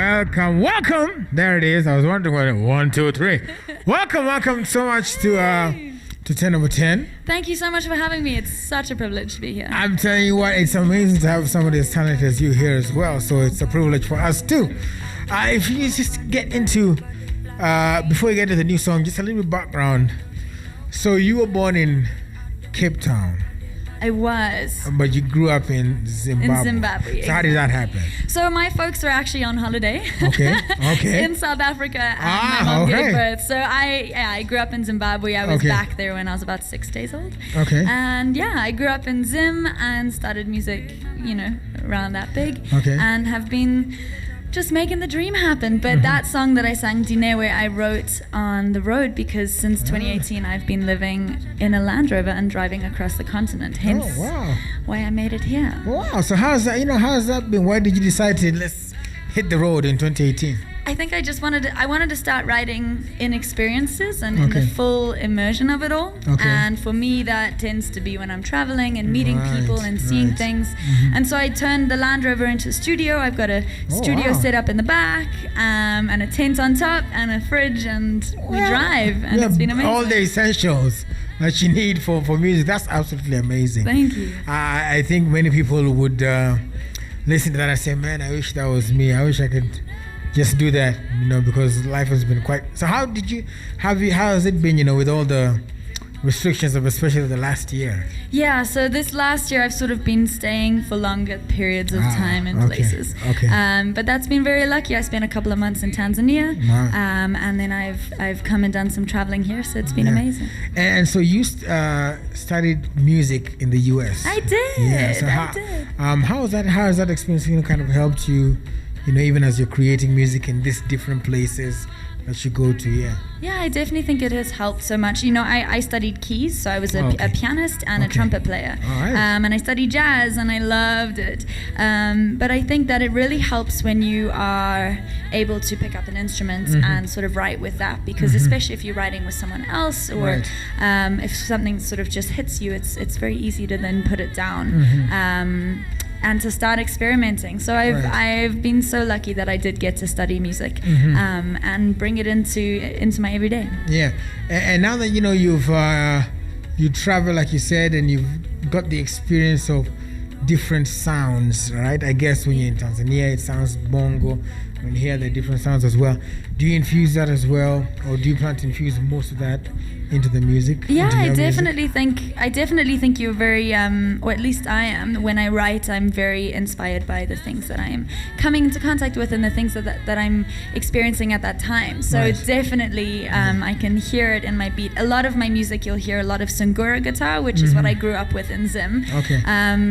Welcome. There it is. I was wondering what 1, 2, 3. Welcome so much to 10 over 10. Thank you so much for having me. It's such a privilege to be here. I'm telling you what, it's amazing to have somebody as talented as you here as well. So it's a privilege for us too. If you just get into, before you get to the new song, just a little bit background. So you were born in Cape Town. I was. But you grew up in Zimbabwe. In Zimbabwe. So how did that happen? So my folks were actually on holiday. Okay. In South Africa, and my mom gave birth. So I grew up in Zimbabwe. I was back there when I was about 6 days old. Okay. And I grew up in Zim and started music, around that big. Okay. And have been just making the dream happen. But that song that I sang, Dinewe, I wrote on the road because since 2018 I've been living in a Land Rover and driving across the continent. Hence why I made it here. Wow. So how's that? How has that been? Why did you decide to let's hit the road in 2018? I think I just wanted to start writing in experiences and in the full immersion of it all. Okay. And for me, that tends to be when I'm traveling and meeting people and seeing things. And so I turned the Land Rover into a studio. I've got a studio set up in the back, and a tent on top, and a fridge, and we drive. And it's been amazing. All the essentials that you need for music. That's absolutely amazing. Thank you. I think many people would listen to that and say, man, I wish that was me. I wish I could just do that, because life has been quite. So how has it been, with all the restrictions of especially the last year? Yeah, so this last year I've sort of been staying for longer periods of time in places. Okay. But that's been very lucky. I spent a couple of months in Tanzania, and then I've come and done some traveling here, so it's been amazing. And so you studied music in the US. I did. Yeah. So I did. How has that experience kind of helped you? Even as you're creating music in these different places that you go to, Yeah, I definitely think it has helped so much. I studied keys, so I was a pianist and a trumpet player. All right. And I studied jazz, and I loved it. But I think that it really helps when you are able to pick up an instrument and sort of write with that, because especially if you're writing with someone else, or if something sort of just hits you, it's very easy to then put it down. And to start experimenting. So I've been so lucky that I did get to study music and bring it into my everyday. Yeah, and now that you travel, like you said, and you've got the experience of different sounds, right? I guess when you're in Tanzania, it sounds bongo. When you hear the different sounds as well, do you infuse that as well, or do you plan to infuse most of that into the music? Yeah, I definitely think you're very, or at least I am. When I write, I'm very inspired by the things that I am coming into contact with and the things that I'm experiencing at that time. So definitely, I can hear it in my beat. A lot of my music, you'll hear a lot of Sungura guitar, which is what I grew up with in Zim. Okay.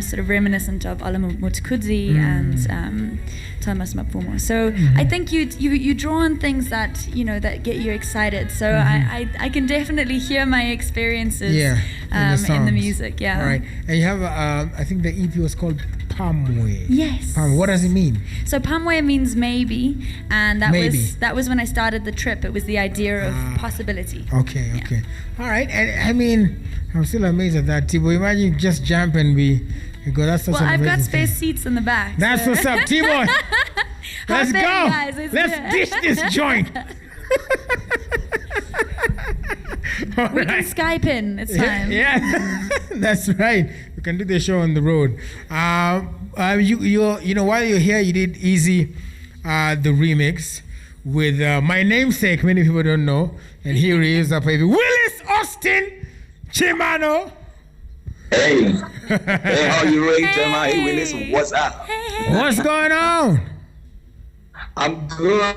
Sort of reminiscent of Alamu Mutukudzi and Thomas Mapumo. So I think you draw on things that that get you excited. So I can definitely hear my experiences in the music. Yeah. All right. And you have I think the EP was called Pamwe. Yes. Pamwe. What does it mean? So Pamwe means maybe, and that was when I started the trip. It was the idea of possibility. Okay. All right. And I mean, I'm still amazed at that, Tibo. Imagine just jump and go. That's such an I've got amazing spare thing. seats in the back. That's what's up, T-Boy. Let's go. Guys, Let's dish this joint. We can Skype in. It's fine. Yeah, that's right. We can do the show on the road. While you're here, you did Easy, the remix with my namesake. Many people don't know, and here he is up here, Willis Austin Chimano. Hey, how you doing, Gemma? Hey, Willis, what's up? Hey. What's going on? I'm good.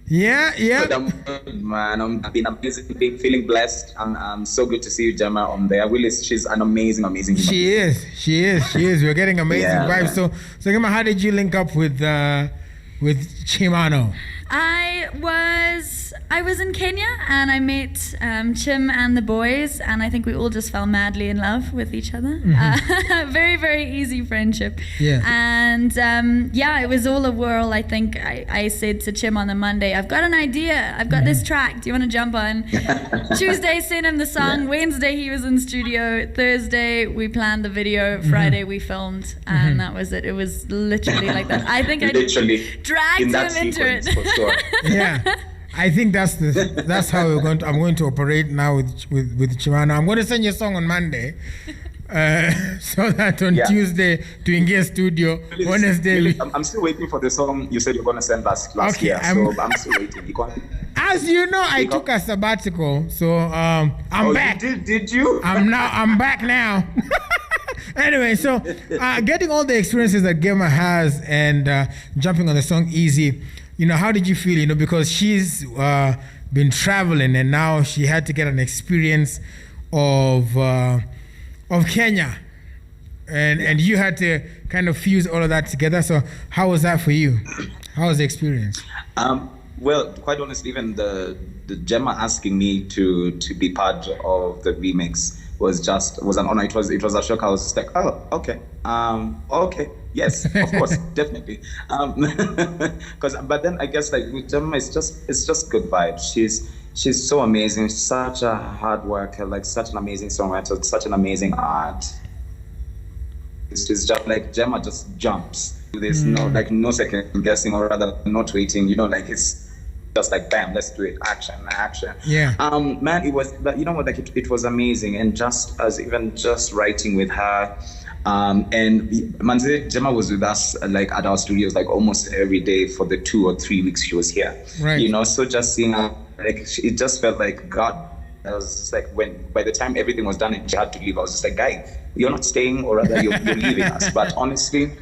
Yeah. I'm good, man. I've been feeling blessed. I'm so good to see you, Gemma, on there. Willis, she's an amazing human. She is. We're getting amazing vibes. So Gemma, how did you link up with Chimano? I was in Kenya and I met Chim and the boys, and I think we all just fell madly in love with each other. Very, very easy friendship. Yeah. And it was all a whirl. I think I said to Chim on the Monday, I've got an idea. I've got this track. Do you want to jump on? Tuesday, sent him the song. Yeah. Wednesday, he was in studio. Thursday, we planned the video. Friday, we filmed. And that was it. It was literally like that. I think I dragged him into it. For sure. Yeah. I think that's how I'm going to operate now with Chimano. I'm going to send you a song on Monday, so that on Tuesday to engage studio. Wednesday. I'm still waiting for the song you said you're going to send last year. So I'm still waiting. As you know, I took a sabbatical, so I'm back. Did you? I'm back now. Anyway, so getting all the experiences that Gemma has and jumping on the song Easy. How did you feel? Because she's been traveling and now she had to get an experience of Kenya, and you had to kind of fuse all of that together. So how was that for you? How was the experience? Well, quite honestly, even the Gemma asking me to be part of the remix was an honor. It was a shock. I was just like, oh, okay, okay. Yes, of course, definitely. But then I guess like with Gemma, it's just good vibes. She's so amazing. Such a hard worker, like such an amazing songwriter, such an amazing art. It's just like Gemma just jumps. There's no second guessing, or rather not waiting. It's just like bam, let's do it. Action. Yeah. Man, it was. But it was amazing, and just writing with her. And Manze, Gemma was with us like at our studios like almost every day for the 2 or 3 weeks she was here. Right. So just seeing her, like it just felt like God. I was just like, by the time everything was done and she had to leave, I was just like, guy, you're not staying, or rather you're leaving us. But honestly,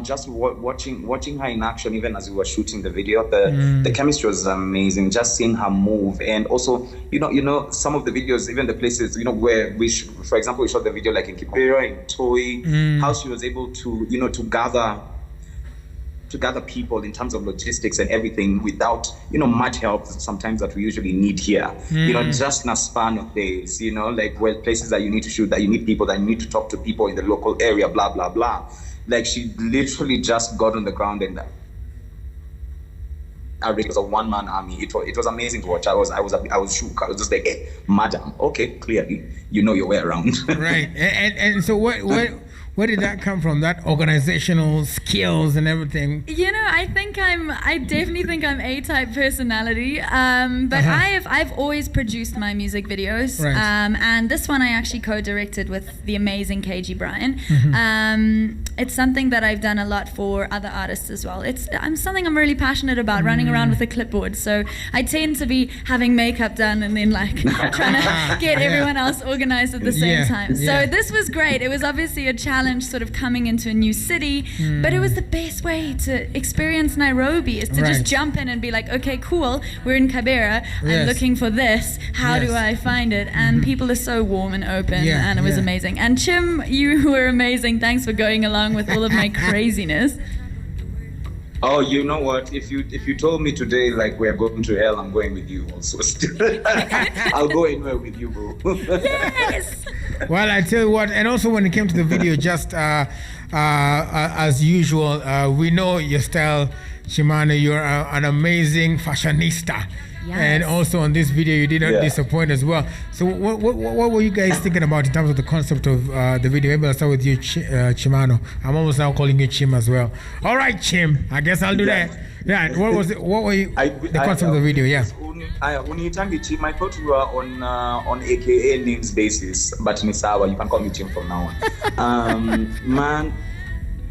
just watching her in action, even as we were shooting the video, the chemistry was amazing. Just seeing her move, and also, some of the videos, even the places, where for example, we shot the video like in Kibera, in Toi, how she was able to, to gather people in terms of logistics and everything without, much help sometimes that we usually need here. Just in a span of days, like where places that you need to shoot, that you need people, that you need to talk to people in the local area, blah, blah, blah. Like she literally just got on the ground and it was a one-man army. It was amazing to watch. I was shook. I was just like, hey, madam, okay, clearly, you know your way around. Right. And so where did that come from? That organizational skills and everything? I definitely think I'm A-type personality. But I've always produced my music videos. Right. And this one I actually co-directed with the amazing KG Brian. It's something that I've done a lot for other artists as well. It's something I'm really passionate about, running around with a clipboard. So I tend to be having makeup done and then like trying to get everyone else organized at the same time. So this was great. It was obviously a challenge sort of coming into a new city, but it was the best way to experience Nairobi, is to just jump in and be like, okay, cool, we're in Kibera, I'm looking for this, how do I find it? And people are so warm and open, and it was amazing. And Chim, you were amazing. Thanks for going along with all of my craziness. Oh, you know what? If you told me today, like, we're going to hell, I'm going with you also. I'll go anywhere with you, bro. Yes! Well, I tell you what, and also when it came to the video, just as usual, we know your style, Chimano. You're an amazing fashionista. Yes. And also on this video, you did not disappoint as well. So what were you guys thinking about in terms of the concept of the video? Maybe I'll start with you, Chimano. I'm almost now calling you Chim as well. All right, Chim. I guess I'll do that. Yeah. What were the concept of the video? Yeah. When you tell me Chim, I thought we were on AKA names basis, but Misawa, you can call me Chim from now on. Man,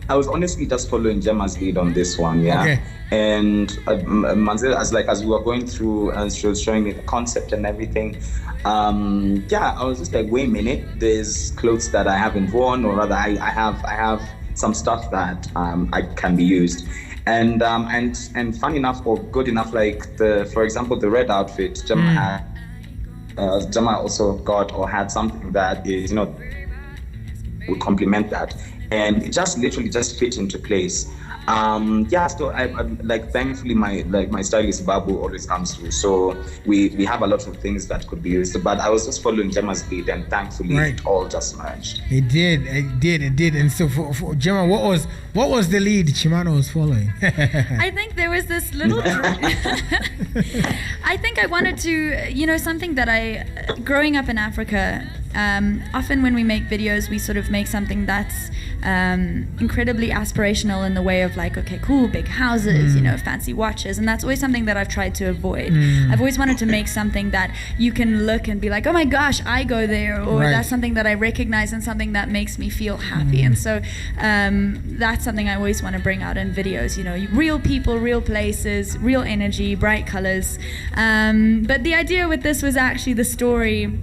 I was honestly just following Gemma's lead on this one, Okay. And Manzel, as we were going through, and she was showing me the concept and everything, I was just like, wait a minute, there's clothes that I haven't worn, or rather, I have some stuff that I can be used. And fun enough or good enough, like for example, the red outfit, Gemma had, Gemma also got or had something that is, would complement that. And it just literally just fit into place. So I'm like, thankfully my stylist Babu always comes through, so we have a lot of things that could be used, but I was just following Gemma's lead, and thankfully it all just merged. It did. And so for Gemma, what was the lead Chimano was following? I think there was this little I think I wanted to, something that growing up in Africa, often when we make videos, we sort of make something that's incredibly aspirational in the way of like, okay, cool, big houses, fancy watches, and that's always something that I've tried to avoid. I've always wanted to make something that you can look and be like, oh my gosh, I go there, or that's something that I recognize and something that makes me feel happy. And so that's something I always want to bring out in videos, real people, real places, real energy, bright colors. But the idea with this was actually the story,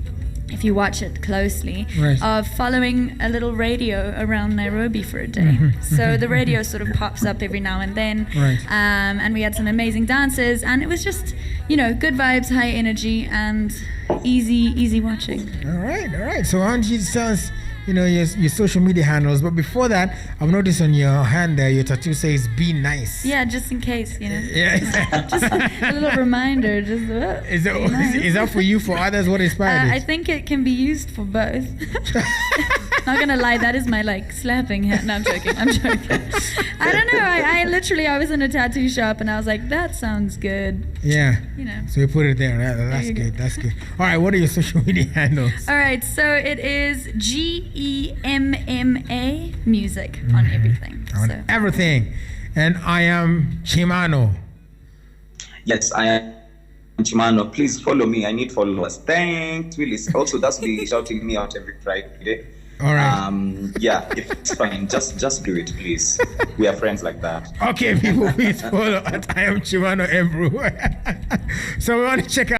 if you watch it closely, of following a little radio around Nairobi for a day. So the radio sort of pops up every now and then, and we had some amazing dances, and it was just, good vibes, high energy, and easy watching. All right. So why don't you tell us, your social media handles? But before that, I've noticed on your hand there, your tattoo says "Be nice." Yeah, just in case, Yeah. Just a little reminder. Is that for you? For others, what inspired it? I think it can be used for both. Not gonna lie, that is my slapping hand. No, I'm joking. I don't know. I was in a tattoo shop and I was like, that sounds good. Yeah. So you put it there. That's good. That's good. All right. What are your social media handles? All right. So it is GEMMA music on everything. On everything. And I am Chimano. Yes, I am Chimano. Please follow me. I need followers. Thanks, Willis. Also, that's be shouting me out every Friday. All right. If it's fine, just do it, please. We are friends like that. Okay, people, please follow at I am Chimano Embru. So we want to check out